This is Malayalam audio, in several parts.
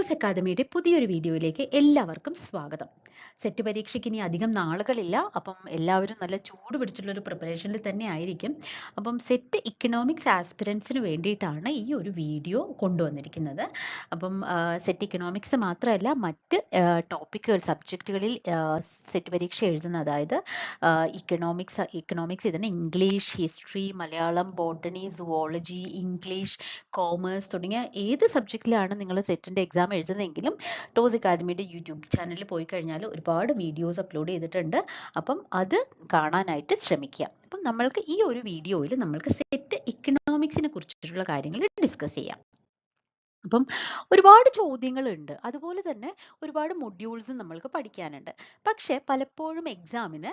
ടോസ് അക്കാദമിയുടെ പുതിയൊരു വീഡിയോയിലേക്ക് എല്ലാവർക്കും സ്വാഗതം. സെറ്റ് പരീക്ഷയ്ക്ക് ഇനി അധികം നാളുകളില്ല. അപ്പം എല്ലാവരും നല്ല ചൂട് പിടിച്ചുള്ള ഒരു പ്രിപ്പറേഷനിൽ തന്നെ ആയിരിക്കും. അപ്പം സെറ്റ് ഇക്കണോമിക്സ് ആസ്പിരൻസിന് വേണ്ടിയിട്ടാണ് ഈ ഒരു വീഡിയോ കൊണ്ടുവന്നിരിക്കുന്നത്. അപ്പം സെറ്റ് ഇക്കണോമിക്സ് മാത്രമല്ല മറ്റ് ടോപ്പിക്കുകൾ സബ്ജക്റ്റുകളിൽ സെറ്റ് പരീക്ഷ എഴുതുന്ന, അതായത് ഇക്കണോമിക്സ് ഇതിന് English, history, Malayalam, botany, zoology, English, commerce തുടങ്ങിയ ഏത് സബ്ജക്റ്റിലാണ് നിങ്ങൾ സെറ്റിൻ്റെ എക്സാം എഴുതുന്നതെങ്കിലും ടോസ് അക്കാദമിയുടെ യൂട്യൂബ് ചാനലിൽ പോയി കഴിഞ്ഞാൽ ഒരുപാട് വീഡിയോസ് അപ്ലോഡ് ചെയ്തിട്ടുണ്ട്. അപ്പം അത് കാണാനായിട്ട് ശ്രമിക്കുക. അപ്പം നമ്മൾക്ക് ഈ ഒരു വീഡിയോയിൽ നമ്മൾക്ക് സെറ്റ് ഇക്കണോമിക്സിനെ കുറിച്ചിട്ടുള്ള കാര്യങ്ങൾ ഡിസ്കസ് ചെയ്യാം. അപ്പം ഒരുപാട് ചോദ്യങ്ങളുണ്ട്, അതുപോലെ തന്നെ ഒരുപാട് മൊഡ്യൂൾസും നമ്മൾക്ക് പഠിക്കാനുണ്ട്. പക്ഷേ പലപ്പോഴും എക്സാമിന്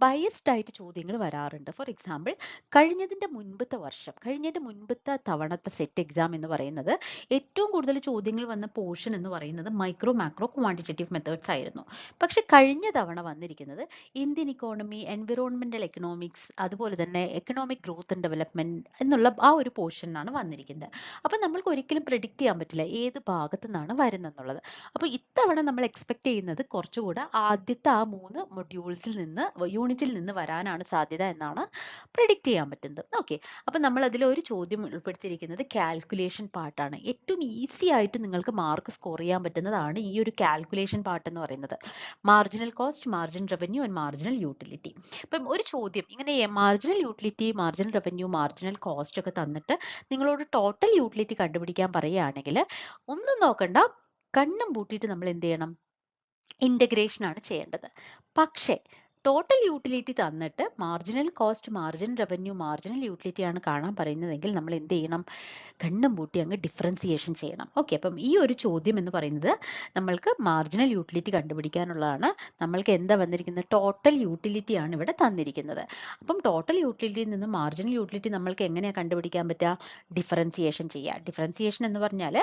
ബയസ്ഡ് ആയിട്ട് ചോദ്യങ്ങൾ വരാറുണ്ട്. ഫോർ എക്സാമ്പിൾ, കഴിഞ്ഞതിൻ്റെ മുൻപത്തെ തവണത്തെ സെറ്റ് എക്സാം എന്ന് പറയുന്നത് ഏറ്റവും കൂടുതൽ ചോദ്യങ്ങൾ വന്ന പോർഷൻ എന്ന് പറയുന്നത് മൈക്രോ മാക്രോ ക്വാണ്ടിറ്റേറ്റീവ് മെത്തേഡ്സ് ആയിരുന്നു. പക്ഷെ കഴിഞ്ഞ തവണ വന്നിരിക്കുന്നത് ഇന്ത്യൻ ഇക്കോണമി, എൻവിറോൺമെന്റൽ എക്കണോമിക്സ്, അതുപോലെ തന്നെ എക്കണോമിക് ഗ്രോത്ത് ആൻഡ് ഡെവലപ്മെന്റ് എന്നുള്ള ആ ഒരു പോർഷനാണ് വന്നിരിക്കുന്നത്. അപ്പം നമ്മൾക്ക് ഒരിക്കലും പ്രെഡിക്റ്റ് ചെയ്യാൻ പറ്റില്ല ഏത് ഭാഗത്തു നിന്നാണ് വരുന്നതെന്നുള്ളത്. അപ്പോൾ ഇത്തവണ നമ്മൾ എക്സ്പെക്ട് ചെയ്യുന്നത് കുറച്ചുകൂടെ ആദ്യത്തെ ആ 3 മൊഡ്യൂൾസിൽ നിന്ന്, യൂണിറ്റിൽ നിന്ന് വരാനാണ് സാധ്യത എന്നാണ് പ്രെഡിക്റ്റ് ചെയ്യാൻ പറ്റുന്നത്. ഓക്കെ, അപ്പം നമ്മൾ അതിൽ ഒരു ചോദ്യം ഉൾപ്പെടുത്തിയിരിക്കുന്നത് കാൽക്കുലേഷൻ പാർട്ടാണ്. ഏറ്റവും ഈസി ആയിട്ട് നിങ്ങൾക്ക് മാർക്ക് സ്കോർ ചെയ്യാൻ പറ്റുന്നതാണ് ഈ ഒരു കാൽക്കുലേഷൻ പാർട്ട് എന്ന് പറയുന്നത്. Marginal cost, margin revenue and marginal utility. ഇപ്പം ഒരു ചോദ്യം ഇങ്ങനെ marginal utility, marginal revenue, marginal cost ഒക്കെ തന്നിട്ട് നിങ്ങളോട് ടോട്ടൽ യൂട്ടിലിറ്റി കണ്ടുപിടിക്കാൻ പറയുകയാണെങ്കിൽ ഒന്നും നോക്കണ്ട, കണ്ണും പൂട്ടിയിട്ട് നമ്മൾ എന്ത് ചെയ്യണം? ഇന്റഗ്രേഷൻ ആണ് ചെയ്യേണ്ടത്. പക്ഷേ ടോട്ടൽ യൂട്ടിലിറ്റി തന്നിട്ട് marginal cost, margin revenue, marginal utility ആണ് കാണാൻ പറയുന്നതെങ്കിൽ നമ്മൾ എന്ത് ചെയ്യണം? കണ്ണും പൂട്ടി അങ്ങ് ഡിഫറൻസിയേഷൻ ചെയ്യണം. ഓക്കെ, അപ്പം ഈ ഒരു ചോദ്യം എന്ന് പറയുന്നത് നമ്മൾക്ക് മാർജിനൽ യൂട്ടിലിറ്റി കണ്ടുപിടിക്കാനുള്ളതാണ്. നമ്മൾക്ക് എന്താ വന്നിരിക്കുന്നത്? ടോട്ടൽ യൂട്ടിലിറ്റി ആണ് ഇവിടെ തന്നിരിക്കുന്നത്. അപ്പം ടോട്ടൽ യൂട്ടിലിറ്റിയിൽ നിന്ന് മാർജിനൽ യൂട്ടിലിറ്റി നമ്മൾക്ക് എങ്ങനെയാണ് കണ്ടുപിടിക്കാൻ പറ്റുക? ഡിഫറൻസിയേഷൻ ചെയ്യുക. ഡിഫറൻസിയേഷൻ എന്ന് പറഞ്ഞാൽ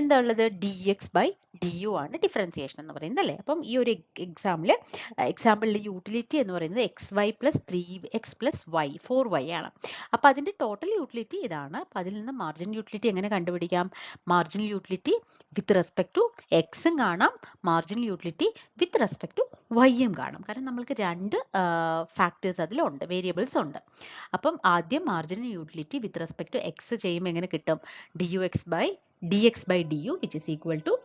എന്താ ഉള്ളത്? dx/du ആണ് ഡിഫറൻസിയേഷൻ എന്ന് പറയുന്നത്, അല്ലേ? അപ്പം ഈ ഒരു എക്സാമ്പിളിൽ യൂട്ടിലിറ്റി എന്ന് പറയുന്നത് xy plus 3x plus y 4y ആണ്. അപ്പോൾ അതിൻ്റെ ടോട്ടൽ യൂട്ടിലിറ്റി ഇതാണ്. അപ്പോൾ അതിൽ നിന്ന് മാർജിൻ യൂട്ടിലിറ്റി എങ്ങനെ കണ്ടുപിടിക്കാം? Marginal utility with respect to എക്സും കാണാം, marginal utility with respect to വൈയും കാണാം. കാരണം നമ്മൾക്ക് രണ്ട് ഫാക്ടേഴ്സ് അതിലുണ്ട്, വേരിയബിൾസ് ഉണ്ട്. അപ്പം ആദ്യം marginal utility with respect to X ചെയ്യുമ്പോൾ എങ്ങനെ കിട്ടും? dx/du which is equal to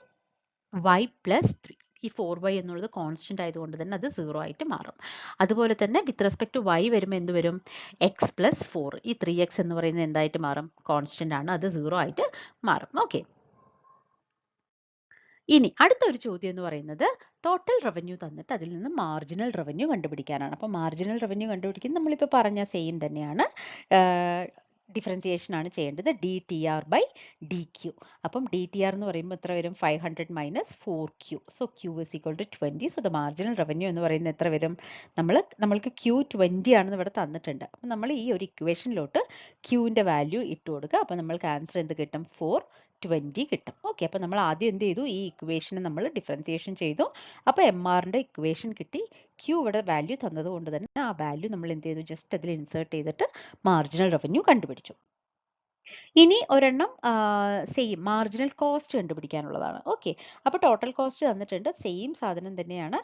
y plus 3. ഈ 4y എന്നുള്ളത് കോൺസ്റ്റന്റ് ആയതുകൊണ്ട് തന്നെ അത് 0 ആയിട്ട് മാറും. അതുപോലെ തന്നെ വിത്ത് റെസ്പെക്ട് ടു y വരുമ്പോൾ എന്ത് വരും? X plus 4. ഈ 3x എന്ന് പറയുന്നത് എന്തായിട്ട് മാറും? കോൺസ്റ്റന്റ് ആണ്, അത് 0 ആയിട്ട് മാറും. ഓക്കെ, ഇനി അടുത്ത ഒരു ചോദ്യം എന്ന് പറയുന്നത് ടോട്ടൽ റവന്യൂ തന്നിട്ട് അതിൽ നിന്ന് മാർജിനൽ റവന്യൂ കണ്ടുപിടിക്കാനാണ്. അപ്പോൾ മാർജിനൽ റവന്യൂ കണ്ടുപിടിക്കുന്നത് നമ്മളിപ്പോൾ പറഞ്ഞ സെയിം തന്നെയാണ്. ഡിഫറൻസിയേഷൻ ആണ് ചെയ്യേണ്ടത്, dTR/dq. അപ്പം dTR എന്ന് പറയുമ്പോൾ എത്ര വരും? 500 minus 4q. So q is equal to 20. So the marginal revenue എന്ന് പറയുന്നത് എത്ര വരും? നമ്മൾക്ക് q 20 ആണെന്ന് ഇവിടെ തന്നിട്ടുണ്ട്. അപ്പം നമ്മൾ ഈ ഒരു ഇക്വേഷനിലോട്ട് qൻ്റെ വാല്യൂ ഇട്ട് കൊടുക്കുക. അപ്പോൾ നമ്മൾക്ക് ആൻസർ എന്ത് കിട്ടും? 420 കിട്ടും. ഓക്കെ, അപ്പോൾ നമ്മൾ ആദ്യം എന്ത് ചെയ്തു? ഈ ഇക്വേഷനെ നമ്മൾ ഡിഫറൻസിയേഷൻ ചെയ്തു. അപ്പോൾ MRൻ്റെ ഇക്വേഷൻ കിട്ടി. Q ഇവിടെ വാല്യൂ തന്നതുകൊണ്ട് തന്നെ ആ വാല്യൂ നമ്മൾ എന്ത് ചെയ്തു? ജസ്റ്റ് അതിൽ ഇൻസേർട്ട് ചെയ്തിട്ട് മാർജിനൽ റവന്യൂ കണ്ടുപിടിച്ചു. ഇനി ഒരെണ്ണം സെയിം മാർജിനൽ കോസ്റ്റ് കണ്ടുപിടിക്കാനുള്ളതാണ്. ഓക്കെ, അപ്പോൾ ടോട്ടൽ കോസ്റ്റ് തന്നിട്ടുണ്ട്, സെയിം സാധനം തന്നെയാണ്.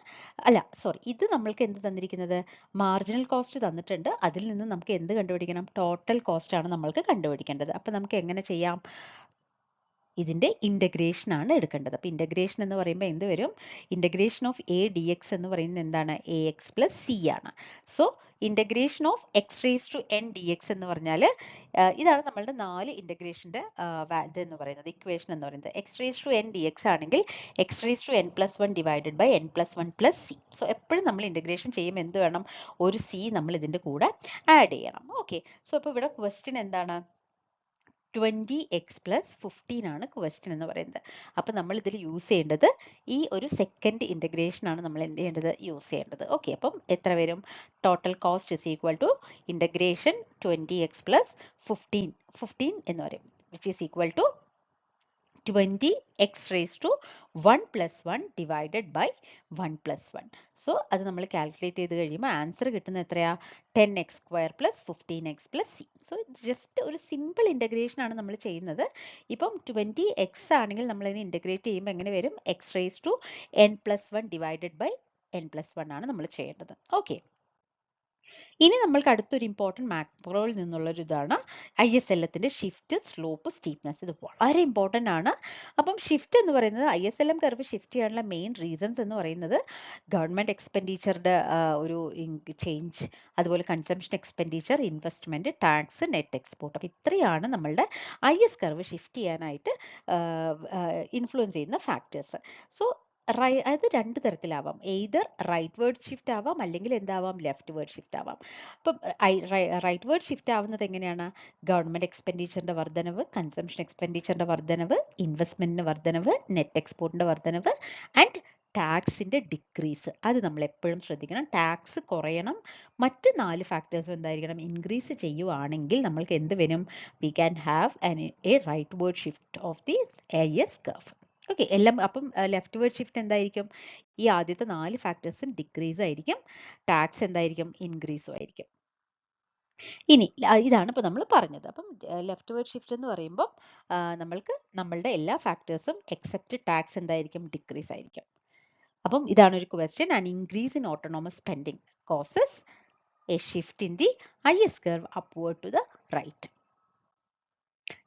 അല്ല സോറി, ഇത് നമ്മൾക്ക് എന്ത് തന്നിരിക്കുന്നത്? മാർജിനൽ കോസ്റ്റ് തന്നിട്ടുണ്ട്, അതിൽ നിന്ന് നമുക്ക് എന്ത് കണ്ടുപിടിക്കണം? ടോട്ടൽ കോസ്റ്റ് ആണ് നമ്മൾക്ക് കണ്ടുപിടിക്കേണ്ടത്. അപ്പോൾ നമുക്ക് എങ്ങനെ ചെയ്യാം? ഇതിൻ്റെ ഇൻ്റഗ്രേഷൻ ആണ് എടുക്കേണ്ടത്. അപ്പോൾ ഇൻ്റഗ്രേഷൻ എന്ന് പറയുമ്പോൾ എന്ത് വരും? Integration of A D X എന്ന് പറയുന്നത് എന്താണ്? എ എക്സ് പ്ലസ് സി ആണ്. So integration of X raise to N D X എന്ന് പറഞ്ഞാൽ ഇതാണ് നമ്മളുടെ 4 ഇൻ്റഗ്രേഷൻ്റെ ഇതെന്ന് പറയുന്നത്, ഇക്വേഷൻ എന്ന് പറയുന്നത്. X raise to N D x ആണെങ്കിൽ x raise to n plus 1 divided by n plus 1 plus c. So എപ്പോഴും നമ്മൾ ഇൻ്റഗ്രേഷൻ ചെയ്യുമ്പോൾ എന്ത് വേണം? ഒരു സി നമ്മൾ ഇതിൻ്റെ കൂടെ ആഡ് ചെയ്യണം. ഓക്കെ, സോ ഇപ്പോൾ ഇവിടെ ക്വസ്റ്റ്യൻ എന്താണ്? 20x പ്ലസ് 15 ആണ് ക്വസ്റ്റ്യൻ എന്ന് പറയുന്നത്. അപ്പോൾ നമ്മൾ ഇതിൽ യൂസ് ചെയ്യേണ്ടത് ഈ ഒരു സെക്കൻഡ് ഇൻ്റഗ്രേഷൻ ആണ് നമ്മൾ എന്ത് ചെയ്യേണ്ടത്? യൂസ് ചെയ്യേണ്ടത്. ഓക്കെ, അപ്പം എത്ര വരും? Total cost is equal to integration 20x plus 15 എന്ന് പറയും, which is equal to 20x raised to 1 plus 1 divided by 1 plus 1. So അത് നമ്മൾ കാൽക്കുലേറ്റ് ചെയ്ത് കഴിയുമ്പോൾ ആൻസർ കിട്ടുന്നത് എത്രയാ 10x square plus 15x plus c. So just ഒരു സിമ്പിൾ ഇൻ്റഗ്രേഷൻ ആണ് നമ്മൾ ചെയ്യുന്നത്. ഇപ്പം 20x ആണെങ്കിൽ നമ്മൾ അതിനെ ഇൻ്റഗ്രേറ്റ് ചെയ്യുമ്പോൾ എങ്ങനെ വരും? x raised to n plus 1 divided by n plus 1 ആണ് നമ്മൾ ചെയ്യേണ്ടത്. ഓക്കെ, ഇനി നമ്മൾക്ക് അടുത്തൊരു ഇമ്പോർട്ടൻറ്റ് മാക്രോയിൽ നിന്നുള്ളൊരു ഇതാണ് ISLത്തിന്റെ ഷിഫ്റ്റ്, സ്ലോപ്പ്, സ്റ്റീപ്നെസ്. ഇത് വളരെ ഇമ്പോർട്ടൻ്റ് ആണ്. അപ്പം ഷിഫ്റ്റ് എന്ന് പറയുന്നത് ISLM കർവ് ഷിഫ്റ്റ് ചെയ്യാനുള്ള മെയിൻ റീസൺസ് എന്ന് പറയുന്നത് ഗവൺമെൻറ് എക്സ്പെൻഡിച്ചറുടെ ഒരു ചേഞ്ച്, അതുപോലെ consumption expenditure, investment, tax, net export. അപ്പോൾ ഇത്രയാണ് നമ്മളുടെ IS കർവ് ഷിഫ്റ്റ് ചെയ്യാനായിട്ട് ഇൻഫ്ലുവൻസ് ചെയ്യുന്ന ഫാക്ടേഴ്സ്. സോ അത് രണ്ട് തരത്തിലാവാം. എയ്തർ റൈറ്റ് വേർഡ് ഷിഫ്റ്റ് ആവാം, അല്ലെങ്കിൽ എന്താവാം, ലെഫ്റ്റ് വേർഡ് ഷിഫ്റ്റ് ആവാം. ഇപ്പം റൈറ്റ് വേർഡ് ഷിഫ്റ്റ് ആവുന്നത് എങ്ങനെയാണ്? ഗവൺമെൻറ് എക്സ്പെൻഡിച്ചറിൻ്റെ വർധനവ്, കൺസംഷൻ എക്സ്പെൻഡിച്ചറിൻ്റെ വർധനവ്, ഇൻവെസ്റ്റ്മെൻറ്റിൻ്റെ വർധനവ്, നെറ്റ് എക്സ്പോർട്ടിൻ്റെ വർധനവ് ആൻഡ് ടാക്സിൻ്റെ ഡിക്രീസ്. അത് നമ്മൾ എപ്പോഴും ശ്രദ്ധിക്കണം. ടാക്സ് കുറയണം, മറ്റ് 4 ഫാക്ടേഴ്സും എന്തായിരിക്കണം? ഇൻക്രീസ് ചെയ്യുവാണെങ്കിൽ നമ്മൾക്ക് എന്ത് വരും? We can have a rightward shift of the IS curve. Okay, എല്ലാം അപ്പം ലെഫ്റ്റ് വേർഡ് ഷിഫ്റ്റ് എന്തായിരിക്കും? ഈ ആദ്യത്തെ 4 ഫാക്ടേഴ്സും ഡിക്രീസ് ആയിരിക്കും, ടാക്സ് എന്തായിരിക്കും? ഇൻക്രീസും ആയിരിക്കും. ഇനി ഇതാണ് ഇപ്പോൾ നമ്മൾ പറഞ്ഞത്. അപ്പം ലെഫ്റ്റ് വേർഡ് ഷിഫ്റ്റ് എന്ന് പറയുമ്പോൾ നമ്മൾക്ക് നമ്മളുടെ എല്ലാ ഫാക്ടേഴ്സും എക്സെപ്റ്റ് ടാക്സ് എന്തായിരിക്കും? ഡിക്രീസ് ആയിരിക്കും. അപ്പം ഇതാണ് ഒരു question. And increase in autonomous spending causes a shift in the IS curve upward to the right.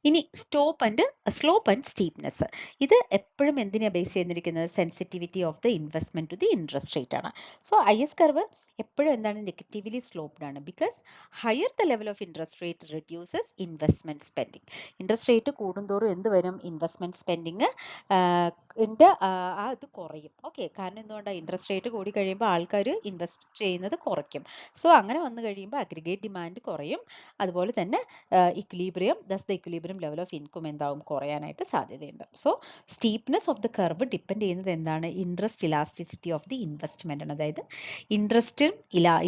ഇനി സ്ലോപ്പ് ആൻഡ് സ്റ്റീപ്നെസ്. ഇത് എപ്പോഴും എന്തിനാണ് ബേസ് ചെയ്തിരിക്കുന്നത്? Sensitivity of the investment to the interest rate ആണ്. സോ IS കർവ് എപ്പോഴും എന്താണ്? നെഗറ്റീവ്ലി സ്ലോപ്ഡ് ആണ്. Because higher the level of interest rate reduces investment spending. Interest rate കൂടുന്തോറും എന്ത് വരും? ഇൻവെസ്റ്റ്മെന്റ് സ്പെൻഡിങ് അത് കുറയും. ഓക്കെ, കാരണം എന്തുകൊണ്ടാണ്? ഇൻട്രസ്റ്റ് റേറ്റ് കൂടി കഴിയുമ്പോൾ ആൾക്കാർ ഇൻവെസ്റ്റ് ചെയ്യുന്നത് കുറയ്ക്കും. സോ അങ്ങനെ വന്നു കഴിയുമ്പോൾ അഗ്രിഗേറ്റ് ഡിമാൻഡ് കുറയും, അതുപോലെ തന്നെ ഇക്വിലിബ്രിയം ലെവൽ ഓഫ് ഇൻകം എന്താവും? കുറയാനായിട്ട് സാധ്യതയുണ്ട്. So steepness of the curve depend ചെയ്യുന്നത് എന്താണ്? Interest elasticity of the investment ആണ്. അതായത്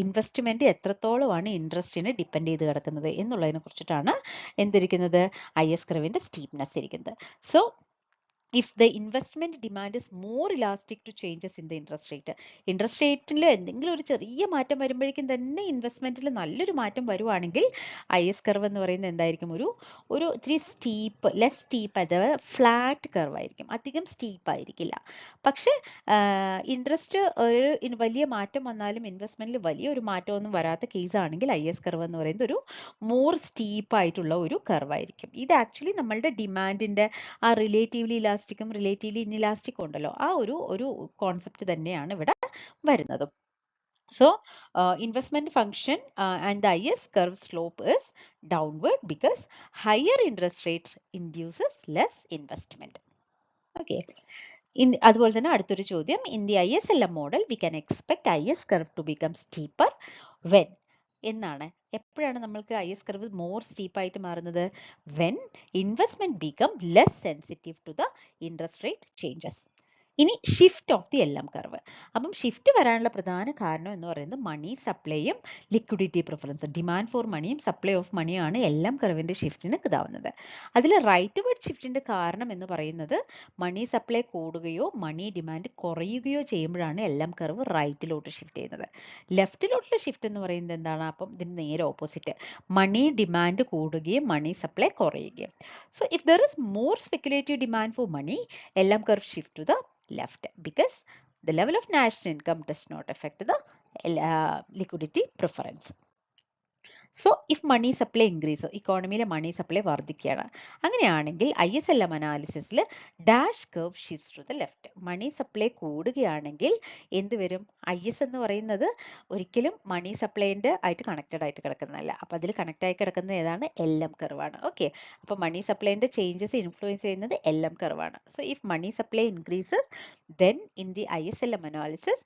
ഇൻവെസ്റ്റ്മെന്റ് എത്രത്തോളമാണ് ഇൻട്രസ്റ്റിന് ഡിപ്പെൻഡ് ചെയ്ത് കിടക്കുന്നത് എന്നുള്ളതിനെ കുറിച്ചിട്ടാണ് എന്തിരിക്കുന്നത്? IS കർവിന്റെ സ്റ്റീപ്നെസ് ഇരിക്കുന്നത്. So if the investment demand is more elastic to changes in the interest rate, interest റേറ്റിൽ എന്തെങ്കിലും ഒരു ചെറിയ മാറ്റം വരുമ്പോഴേക്കും തന്നെ ഇൻവെസ്റ്റ്മെന്റിൽ നല്ലൊരു മാറ്റം വരുവാണെങ്കിൽ IS കർവ് എന്ന് പറയുന്നത് എന്തായിരിക്കും? ഒരു ഇത്തിരി ലെസ് സ്റ്റീപ്പ്, അതായത് ഫ്ലാറ്റ് കർവ് ആയിരിക്കും, അധികം സ്റ്റീപ്പ് ആയിരിക്കില്ല. പക്ഷേ ഇൻട്രസ്റ്റ് ഒരു വലിയ മാറ്റം വന്നാലും ഇൻവെസ്റ്റ്മെന്റിൽ വലിയൊരു മാറ്റമൊന്നും വരാത്ത കേസ് ആണെങ്കിൽ IS കർവ് എന്ന് പറയുന്നത് ഒരു മോർ സ്റ്റീപ്പ് ആയിട്ടുള്ള ഒരു കർവ് ആയിരിക്കും. ഇത് ആക്ച്വലി നമ്മളുടെ ഡിമാൻഡിന്റെ ആ റിലേറ്റീവ്ലി ഇലാസ്റ്റിക്കും റിലേറ്റീവ്ലി ഇൻഇലാസ്റ്റിക്കും ഉണ്ടല്ലോ, ആ ഒരു കോൺസെപ്റ്റ് തന്നെയാണ് ഇവിടെ വരുന്നത്. So investment function and the IS curve slope is downward because higher interest rate induces less investment. Okay. അതുപോലെ തന്നെ അടുത്തൊരു ചോദ്യം, in the ISLM model we can expect IS curve to become steeper when എന്നാണ്. എപ്പോഴാണ് നമ്മൾക്ക് IS കർവ് മോർ സ്റ്റീപ്പായിട്ട് മാറുന്നത്? When investment become less sensitive to the interest rate changes. ഇനി shift of the LM curve. അപ്പം ഷിഫ്റ്റ് വരാനുള്ള പ്രധാന കാരണം എന്ന് പറയുന്നത് മണി സപ്ലൈയും ലിക്വിഡിറ്റി പ്രിഫറൻസും, ഡിമാൻഡ് ഫോർ മണിയും സപ്ലൈ ഓഫ് മണിയാണ് LM കർവിന്റെ ഷിഫ്റ്റിന് ഇതാവുന്നത്. അതിൽ റൈറ്റ് വേർഡ് ഷിഫ്റ്റിന്റെ കാരണം എന്ന് പറയുന്നത് മണി സപ്ലൈ കൂടുകയോ മണി ഡിമാൻഡ് കുറയുകയോ ചെയ്യുമ്പോഴാണ് LM കർവ് റൈറ്റിലോട്ട് ഷിഫ്റ്റ് ചെയ്യുന്നത്. ലെഫ്റ്റിലോട്ടുള്ള ഷിഫ്റ്റ് എന്ന് പറയുന്നത് എന്താണ്? അപ്പം ഇതിന് നേരെ ഓപ്പോസിറ്റ്, മണി ഡിമാൻഡ് കൂടുകയും മണി സപ്ലൈ കുറയുകയും. So if there is more speculative demand for money, LM curve shift to the left because the level of national income does not affect the liquidity preference. So if money supply increase, ഇക്കോണമിയിലെ മണി സപ്ലൈ വർദ്ധിക്കുകയാണ്, അങ്ങനെയാണെങ്കിൽ ISLM അനാലിസിസിൽ dash curve shifts to the left. Money supply കൂടുകയാണെങ്കിൽ എന്ത് വരും? IS എന്ന് പറയുന്നത് ഒരിക്കലും മണി സപ്ലൈൻ്റെ ആയിട്ട് കണക്റ്റഡ് ആയിട്ട് കിടക്കുന്നതല്ല. അപ്പോൾ അതിൽ കണക്റ്റ് ആയി കിടക്കുന്നത് ഏതാണ്? LM കർവാണ്. ഓക്കെ, അപ്പോൾ മണി സപ്ലൈൻ്റെ ചേഞ്ചസ് ഇൻഫ്ലുവൻസ് ചെയ്യുന്നത് LM കർവാണ്. So if money supply increases then in the ISLM analysis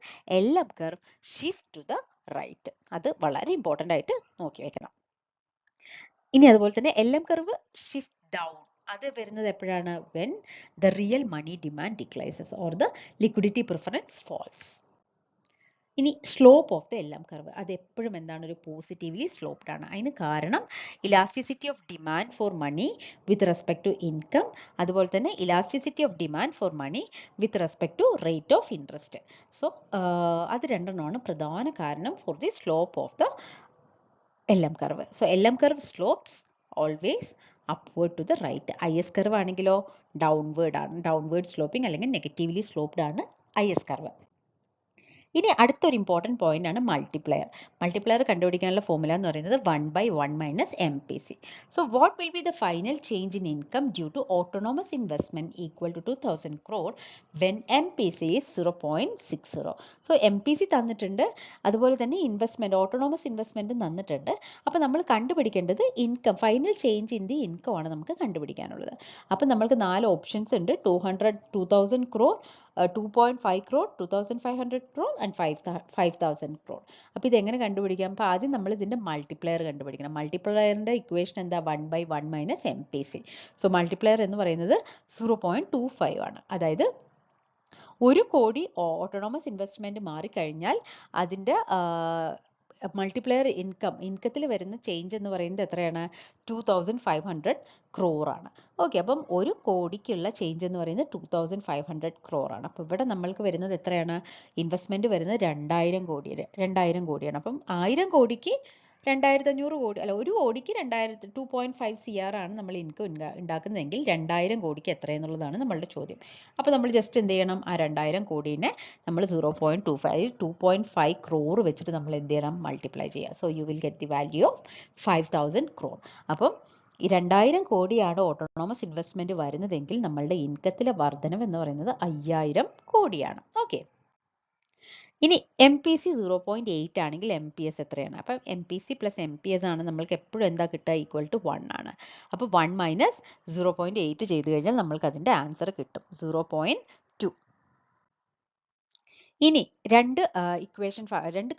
LM curve shift to the right. അത് വളരെ ഇമ്പോർട്ടൻ്റ് ആയിട്ട് നോക്കി വെക്കണം. ഇനി അതുപോലെ തന്നെ LM curve shift down, അത് വരുന്നത് എപ്പോഴാണ്? when the real money demand decreases or the liquidity preference falls. ഇനി slope of the LM curve അത് എപ്പോഴും എന്താണ് ഒരു പോസിറ്റീവ്ലി സ്ലോപ്ഡ് ആണ്. അതിന് കാരണം elasticity of demand for money with respect to income, അതുപോലെ തന്നെ elasticity of demand for money with respect to rate of interest. So അത് രണ്ടെണ്ണമാണ് പ്രധാന കാരണം for the slope of the LM curve. So LM curve slopes always upward to the right. IS curve ആണെങ്കിലോ ഡൗൺവേർഡ് ആണ്, ഡൗൺവേർഡ് സ്ലോപ്പിംഗ് അല്ലെങ്കിൽ നെഗറ്റീവ്ലി സ്ലോപ്ഡ് ആണ് IS കർവ്. ഇനി അടുത്തൊരു ഇമ്പോർട്ടൻറ്റ് പോയിന്റ് ആണ് മൾട്ടിപ്ലയർ. മൾട്ടിപ്ലയർ കണ്ടുപിടിക്കാനുള്ള ഫോർമുല എന്ന് പറയുന്നത് 1/1 minus MPC. So what will be the final change in income due to autonomous investment equal to 2000 crore when MPC is 0.60. So MPC തന്നിട്ടുണ്ട്, അതുപോലെ തന്നെ ഇൻവെസ്റ്റ്മെന്റ് ഓട്ടോണോമസ് ഇൻവെസ്റ്റ്മെന്റ് തന്നിട്ടുണ്ട്. അപ്പോൾ നമ്മൾ കണ്ടുപിടിക്കേണ്ടത് income, final change in the income ആണ് നമുക്ക് കണ്ടുപിടിക്കാനുള്ളത്. അപ്പോൾ നമ്മൾക്ക് 4 ഓപ്ഷൻസ് ഉണ്ട്. 2000 crore, 2.5 crore, 2500 crore and 5000 crore. അപ്പോൾ ഇതെങ്ങനെ കണ്ടുപിടിക്കാം? അപ്പോൾ ആദ്യം നമ്മൾ ഇതിൻ്റെ മൾട്ടിപ്ലയർ കണ്ടുപിടിക്കണം. മൾട്ടിപ്ലയറിൻ്റെ ഇക്വേഷൻ എന്താ? 1/1 മൈനസ് MPC. സോ മൾട്ടിപ്ലയർ എന്ന് പറയുന്നത് 0.25 ആണ്. അതായത് 1 കോടി ഓട്ടോണോമസ് ഇൻവെസ്റ്റ്മെൻറ്റ് മാറിക്കഴിഞ്ഞാൽ അതിൻ്റെ മൾട്ടിപ്ലയർ ഇൻകത്തിൽ വരുന്ന ചേഞ്ച് എന്ന് പറയുന്നത് എത്രയാണ്? 2500 crore ആണ്. ഓക്കെ, അപ്പം 1 കോടിക്കുള്ള ചേഞ്ച് എന്ന് പറയുന്നത് 2500 crore ആണ്. അപ്പോൾ ഇവിടെ നമ്മൾക്ക് വരുന്നത് എത്രയാണ്? ഇൻവെസ്റ്റ്മെൻറ്റ് വരുന്നത് 2000 കോടിയാണ്. അപ്പം 1000 കോടിക്ക് 2500 കോടി അല്ല, 1 കോടിക്ക് 2.5 CR ആണ് നമ്മൾ ഇൻകം ഉണ്ടാക്കുന്നതെങ്കിൽ 2000 കോടിക്ക് എത്രയെന്നുള്ളതാണ് നമ്മളുടെ ചോദ്യം. അപ്പോൾ നമ്മൾ ജസ്റ്റ് എന്ത് ചെയ്യണം? ആ 2000 കോടീനെ നമ്മൾ 2.5 crore വെച്ചിട്ട് നമ്മൾ എന്ത് ചെയ്യണം? മൾട്ടിപ്ലൈ ചെയ്യുക. So you will get the value of 5000 crore. അപ്പം ഈ 2000 കോടിയാണ് ഓട്ടോണോമസ് ഇൻവെസ്റ്റ്മെന്റ് വരുന്നതെങ്കിൽ നമ്മളുടെ ഇൻകത്തിലെ വർധനവ് എന്ന് പറയുന്നത് 5000 കോടിയാണ്. ഓക്കെ, ഇനി MPC 0.8 ആണെങ്കിൽ MPS എത്രയാണ്? അപ്പം MPC പ്ലസ് MPS ആണ് നമ്മൾക്ക് എപ്പോഴും എന്താ കിട്ടുക? ഈക്വൽ ടു 1 ആണ്. അപ്പോൾ 1 മൈനസ് 0.8 ചെയ്ത് കഴിഞ്ഞാൽ നമ്മൾക്ക് അതിൻ്റെ ആൻസർ കിട്ടും 0.2. ഇനി രണ്ട്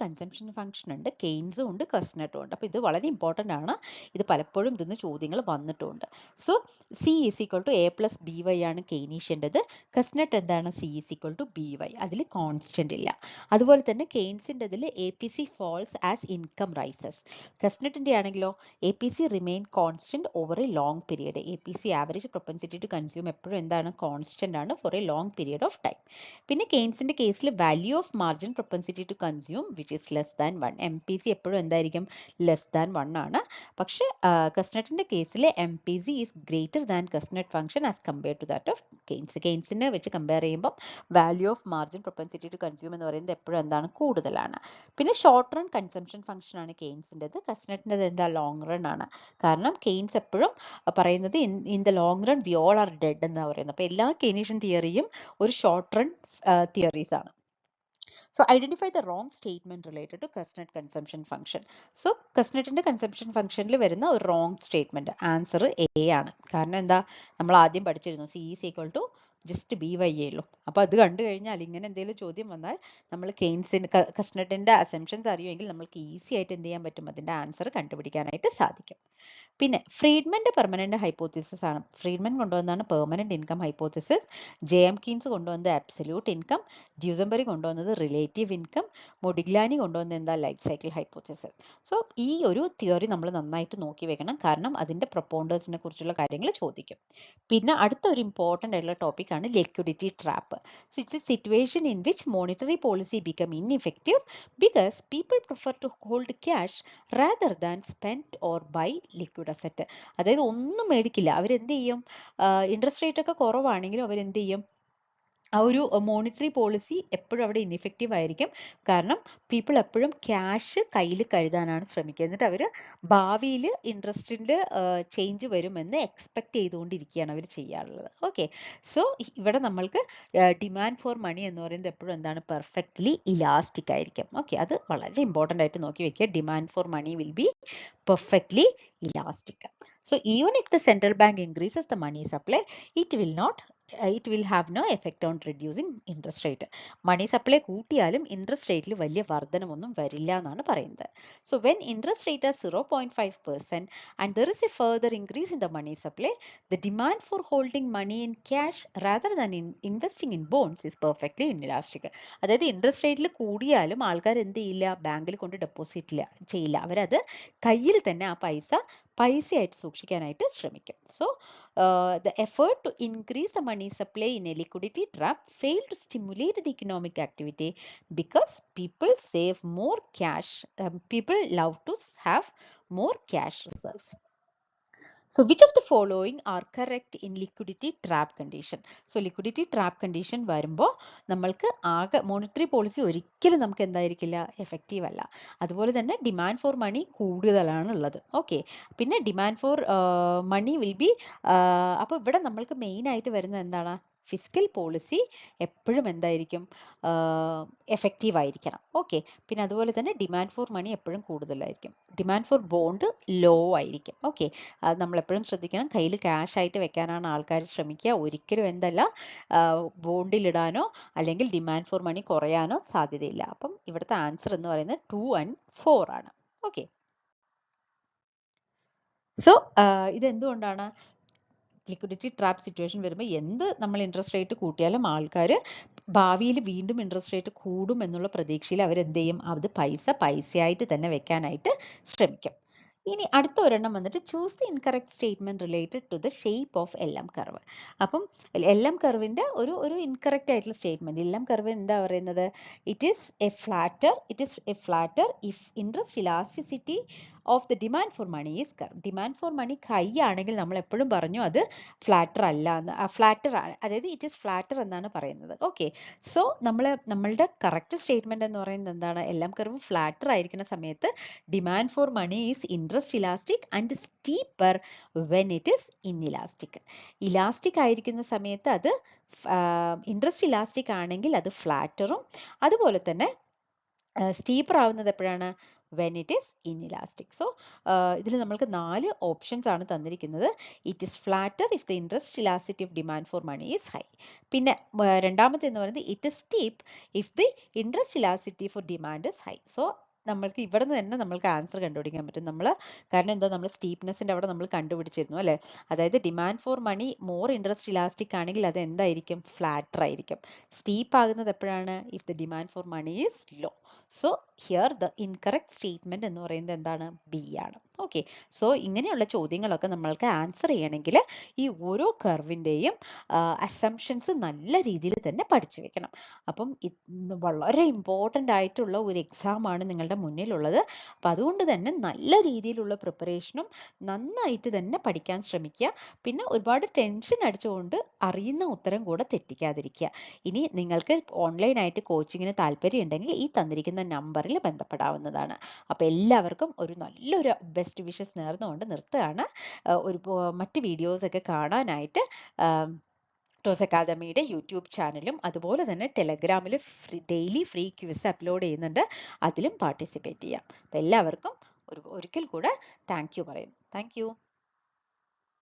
കൺസംഷൻ ഫംഗ്ഷൻ ഉണ്ട്, കെയ്ൻസും ഉണ്ട്, കസ്നറ്റും ഉണ്ട്. അപ്പോൾ ഇത് വളരെ ഇമ്പോർട്ടൻ്റ് ആണ്. ഇത് പലപ്പോഴും ഇതിന്ന് ചോദ്യങ്ങൾ വന്നിട്ടുണ്ട്. So C is equal to A plus BY ആണ് കെയ്നീഷ്യൻ്റെത്. കസ്നറ്റ് എന്താണ്? C is equal to BY. അതിൽ കോൺസ്റ്റൻ്റ് ഇല്ല. അതുപോലെ തന്നെ കെയ്ൻസിൻ്റെ ഇതിൽ APC falls as income rises. കസ്നറ്റിൻ്റെ ആണെങ്കിലോ APC remain constant over a long period. APC average propensity to consume എപ്പോഴും എന്താണ്? കോൺസ്റ്റൻ്റ് ആണ് for a long period of time. പിന്നെ കെയ്ൻസിൻ്റെ കേസിൽ value of margin propensity to consume which is less than 1. MPC എപ്പോഴും എന്തായിരിക്കും? ലെസ് ദാൻ 1 ആണ്. പക്ഷേ കസ്നറ്റിൻ്റെ കേസിൽ MPC is greater than Kuznets function as compared to that of Keynes. കെയ്ൻസിനെ വെച്ച് കമ്പയർ ചെയ്യുമ്പോൾ value of margin propensity to consume എന്ന് പറയുന്നത് എപ്പോഴും എന്താണ്? കൂടുതലാണ്. പിന്നെ ഷോർട്ട് റൺ കൺസംഷൻ ഫംഗ്ഷൻ ആണ് കെയ്ൻസിൻ്റെത്. കസ്നറ്റിൻ്റെത് എന്താ? ലോങ് റൺ ആണ്. കാരണം കെയ്ൻസ് എപ്പോഴും പറയുന്നത് in the long run we all are dead എന്നാണ് പറയുന്നത്. അപ്പോൾ എല്ലാ കെയ്നീഷ്യൻ തിയറിയും ഒരു ഷോർട്ട് റൺ തിയറീസ് ആണ്. So identify the wrong statement related to Kuznets consumption function. So Kuznetsന്റെ consumption functionൽ വരുന്ന ഒരു wrong statement. ആൻസർ A ആണ്. കാരണം എന്താ? നമ്മൾ ആദ്യം പഠിച്ചിരുന്നു C is equal to just BY ഉള്ളൂ. അപ്പോൾ അത് കണ്ടു കഴിഞ്ഞാൽ ഇങ്ങനെ എന്തെങ്കിലും ചോദ്യം വന്നാൽ നമ്മൾ കസ്നറ്റിൻ്റെ അസംഷൻസ് അറിയുമെങ്കിൽ നമ്മൾക്ക് ഈസി ആയിട്ട് എന്ത് ചെയ്യാൻ പറ്റും? അതിൻ്റെ ആൻസർ കണ്ടുപിടിക്കാനായിട്ട് സാധിക്കും. പിന്നെ ഫ്രീഡ്മൻ്റെ പെർമനന്റ് ഹൈപ്പോത്തിസിസ് ആണ്. ഫ്രീഡ്മൻ കൊണ്ടുവന്നതാണ് permanent income hypothesis. JM Queen's കൊണ്ടുവന്നത് അബ്സല്യൂട്ട് ഇൻകം. ഡ്യൂസംബറി കൊണ്ടുവന്നത് റിലേറ്റീവ് ഇൻകം. മൊഡിഗ്ലാനി കൊണ്ടുവന്നത് എന്താ? Life cycle hypothesis. സോ ഈ ഒരു തിയറി നമ്മൾ നന്നായിട്ട് നോക്കി വെക്കണം, കാരണം അതിൻ്റെ പ്രൊപ്പോണ്ടേഴ്സിനെ കുറിച്ചുള്ള കാര്യങ്ങൾ ചോദിക്കും. പിന്നെ അടുത്ത ഒരു ഇമ്പോർട്ടൻ്റ് ആയിട്ടുള്ള ടോപ്പിക്കാണ് liquidity trap. So it's a situation in which monetary policy become ineffective because people prefer to hold cash rather than spend or buy liquid asset. അതായത് ഒന്നും മേടിക്കില്ല. അവരെന്ത് ചെയ്യും? ഇൻട്രസ്റ്റ് റേറ്റ് ഒക്കെ കുറവാണെങ്കിലും അവരെന്ത് ചെയ്യും? ആ ഒരു മോണിറ്ററി പോളിസി എപ്പോഴും അവിടെ ഇൻഇഫക്റ്റീവ് ആയിരിക്കും. കാരണം പീപ്പിൾ എപ്പോഴും ക്യാഷ് കയ്യിൽ കരുതാനാണ് ശ്രമിക്കുക. എന്നിട്ട് അവർ ഭാവിയിൽ ഇൻട്രസ്റ്റിൻ്റെ ചേഞ്ച് വരുമെന്ന് എക്സ്പെക്ട് ചെയ്തുകൊണ്ടിരിക്കുകയാണ് അവർ ചെയ്യാറുള്ളത്. ഓക്കെ, സോ ഇവിടെ നമ്മൾക്ക് ഡിമാൻഡ് ഫോർ മണി എന്ന് പറയുന്നത് എപ്പോഴും എന്താണ്? പെർഫെക്റ്റ്ലി ഇലാസ്റ്റിക് ആയിരിക്കും. ഓക്കെ, അത് വളരെ ഇമ്പോർട്ടൻ്റ് ആയിട്ട് നോക്കി വെക്കുക. Demand for money will be perfectly elastic. So even if the central bank increases the money supply, it will not it will have no effect on reducing interest rate. Money supply കൂട്ടിയാലും ഇൻട്രസ്റ്റ് റേറ്റിൽ വലിയ വർധനമൊന്നും വരില്ല എന്നാണ് പറയുന്നത്. So when interest rate is 0.5% and there is a further increase in the money supply, the demand for holding money in cash rather than in investing in bonds is perfectly inelastic. അതായത് ഇൻട്രസ്റ്റ് റേറ്റിൽ കൂടിയാലും ആൾക്കാർ എന്ത് ചെയ്യില്ല, ബാങ്കിൽ കൊണ്ട് ഡെപ്പോസിറ്റ് ചെയ്യില്ല, അവരത് കയ്യിൽ തന്നെ ആ പൈസയായിട്ട് സൂക്ഷിക്കാനായിട്ട് ശ്രമിക്കും. So the effort to increase the money supply in a liquidity trap failed to stimulate the economic activity because people save more cash. People love to have more cash reserves. So which of the following are correct in liquidity trap condition? So liquidity trap condition വരുമ്പോൾ നമ്മൾക്ക് ആകെ മോണിറ്ററി പോളിസി ഒരിക്കലും നമുക്ക് എന്തായിരിക്കില്ല, എഫക്റ്റീവ് അല്ല. അതുപോലെ തന്നെ ഡിമാൻഡ് ഫോർ മണി കൂടുതലാണ് ഉള്ളത്. ഓക്കെ, പിന്നെ demand for money will be, അപ്പോൾ ഇവിടെ നമ്മൾക്ക് മെയിൻ ആയിട്ട് വരുന്നത് എന്താണ്, ഫിസ്ക്കൽ പോളിസി എപ്പോഴും എന്തായിരിക്കും, എഫക്റ്റീവ് ആയിരിക്കണം. ഓക്കെ, പിന്നെ അതുപോലെ തന്നെ ഡിമാൻഡ് ഫോർ മണി എപ്പോഴും കൂടുതലായിരിക്കും, ഡിമാൻഡ് ഫോർ ബോണ്ട് ലോ ആയിരിക്കും. ഓക്കെ, അത് നമ്മൾ എപ്പോഴും ശ്രദ്ധിക്കണം, കയ്യിൽ ക്യാഷ് ആയിട്ട് വെക്കാനാണ് ആൾക്കാർ ശ്രമിക്കുക, ഒരിക്കലും എന്തല്ല ബോണ്ടിലിടാനോ അല്ലെങ്കിൽ ഡിമാൻഡ് ഫോർ മണി കുറയാനോ സാധ്യതയില്ല. അപ്പം ഇവിടുത്തെ ആൻസർ എന്ന് പറയുന്നത് 2 and 4 ആണ്. ഓക്കെ, സോ ഇതെന്തുകൊണ്ടാണ്, ലിക്വിഡിറ്റി ട്രാപ്പ് സിറ്റുവേഷൻ വരുമ്പോൾ എന്ത് നമ്മൾ ഇൻട്രസ്റ്റ് റേറ്റ് കൂട്ടിയാലും ആൾക്കാർ ഭാവിയിൽ വീണ്ടും ഇൻട്രസ്റ്റ് റേറ്റ് കൂടും എന്നുള്ള പ്രതീക്ഷയിൽ അവരെന്ത് ചെയ്യും, അത് പൈസയായിട്ട് തന്നെ വെക്കാനായിട്ട് ശ്രമിക്കും. ഇനി അടുത്ത ഒരെണ്ണം വന്നിട്ട് choose the incorrect statement related to the shape of LM curve. അപ്പം LM കർവിന്റെ ഒരു ഇൻകറക്റ്റ് ആയിട്ടുള്ള സ്റ്റേറ്റ്മെന്റ്, LM കർവ് എന്താ പറയുന്നത്, it is a flatter if interest elasticity of the demand for money is curve. Demand for money high ആണെങ്കിൽ നമ്മൾ എപ്പോഴും പറഞ്ഞു അത് ഫ്ലാറ്റർ അല്ല എന്ന്, ഫ്ലാറ്റർ ആണ്, അതായത് ഇറ്റ് ഈസ് ഫ്ലാറ്റർ എന്നാണ് പറയുന്നത്. ഓക്കെ, സോ നമ്മളുടെ കറക്റ്റ് സ്റ്റേറ്റ്മെന്റ് എന്ന് പറയുന്നത് എന്താണ്, LM കർവ് ഫ്ലാറ്റർ ആയിരിക്കുന്ന സമയത്ത് demand for money is interest elastic and steeper when it is inelastic. Elastic ആയിരിക്കുന്ന സമയത്ത് അത് ഇൻട്രസ്റ്റ് ഇലാസ്റ്റിക് ആണെങ്കിൽ അത് ഫ്ലാറ്ററും, അതുപോലെ തന്നെ സ്റ്റീപ്പർ ആവുന്നത് എപ്പോഴാണ്, when it is inelastic. So ഇതിൽ നമ്മൾക്ക് 4 ഓപ്ഷൻസ് ആണ് തന്നിരിക്കുന്നത്. It is flatter if the interest elasticity of demand for money is high. പിന്നെ രണ്ടാമത്തെ എന്ന് പറയുന്നത് it is steep if the interest elasticity for demand is high. So നമ്മൾക്ക് ഇവിടെ നിന്ന് തന്നെ നമ്മൾക്ക് ആൻസർ കണ്ടുപിടിക്കാൻ പറ്റും. കാരണം എന്താ, നമ്മൾ സ്റ്റീപ്നെസിന്റെ അവിടെ നമ്മൾ കണ്ടുപിടിച്ചിരുന്നു അല്ലേ, അതായത് demand for money more interest elastic ആണെങ്കിൽ അത് എന്തായിരിക്കും, ഫ്ലാറ്റർ ആയിരിക്കും. സ്റ്റീപ്പ് ആകുന്നത് എപ്പോഴാണ്, if the demand for money is low. So here the incorrect statement എന്ന് പറയുന്നത് എന്താണ്, ബി ആണ്. ഓക്കെ, സോ ഇങ്ങനെയുള്ള ചോദ്യങ്ങളൊക്കെ നമ്മൾക്ക് ആൻസർ ചെയ്യണമെങ്കിൽ ഈ ഓരോ കർവിൻ്റെയും അസംഷൻസ് നല്ല രീതിയിൽ തന്നെ പഠിച്ചു വെക്കണം. അപ്പം വളരെ ഇമ്പോർട്ടൻ്റ് ആയിട്ടുള്ള ഒരു എക്സാം ആണ് നിങ്ങളുടെ മുന്നിലുള്ളത്. അപ്പം അതുകൊണ്ട് തന്നെ നല്ല രീതിയിലുള്ള പ്രിപ്പറേഷനും നന്നായിട്ട് തന്നെ പഠിക്കാൻ ശ്രമിക്കുക. പിന്നെ ഒരുപാട് ടെൻഷൻ അടിച്ചുകൊണ്ട് അറിയുന്ന ഉത്തരം കൂടെ തെറ്റിക്കാതിരിക്കുക. ഇനി നിങ്ങൾക്ക് ഓൺലൈനായിട്ട് കോച്ചിങ്ങിന് താല്പര്യം ഉണ്ടെങ്കിൽ ഈ തന്നിരിക്കുന്ന നമ്പറിൽ ബന്ധപ്പെടാവുന്നതാണ്. അപ്പോൾ എല്ലാവർക്കും ഒരു നല്ലൊരു ബെസ്റ്റ് വിഷസ് നേർന്നുകൊണ്ട് നിർത്തുകയാണ്. മറ്റ് വീഡിയോസൊക്കെ കാണാനായിട്ട് ടോസ് അക്കാദമിയുടെ യൂട്യൂബ് ചാനലും അതുപോലെ തന്നെ ടെലഗ്രാമിൽ ഡെയിലി ഫ്രീ ക്വിസ് അപ്ലോഡ് ചെയ്യുന്നുണ്ട്, അതിലും പാർട്ടിസിപ്പേറ്റ് ചെയ്യാം. അപ്പോൾ എല്ലാവർക്കും ഒരിക്കൽ കൂടെ താങ്ക് യു പറയുന്നു. Thank you.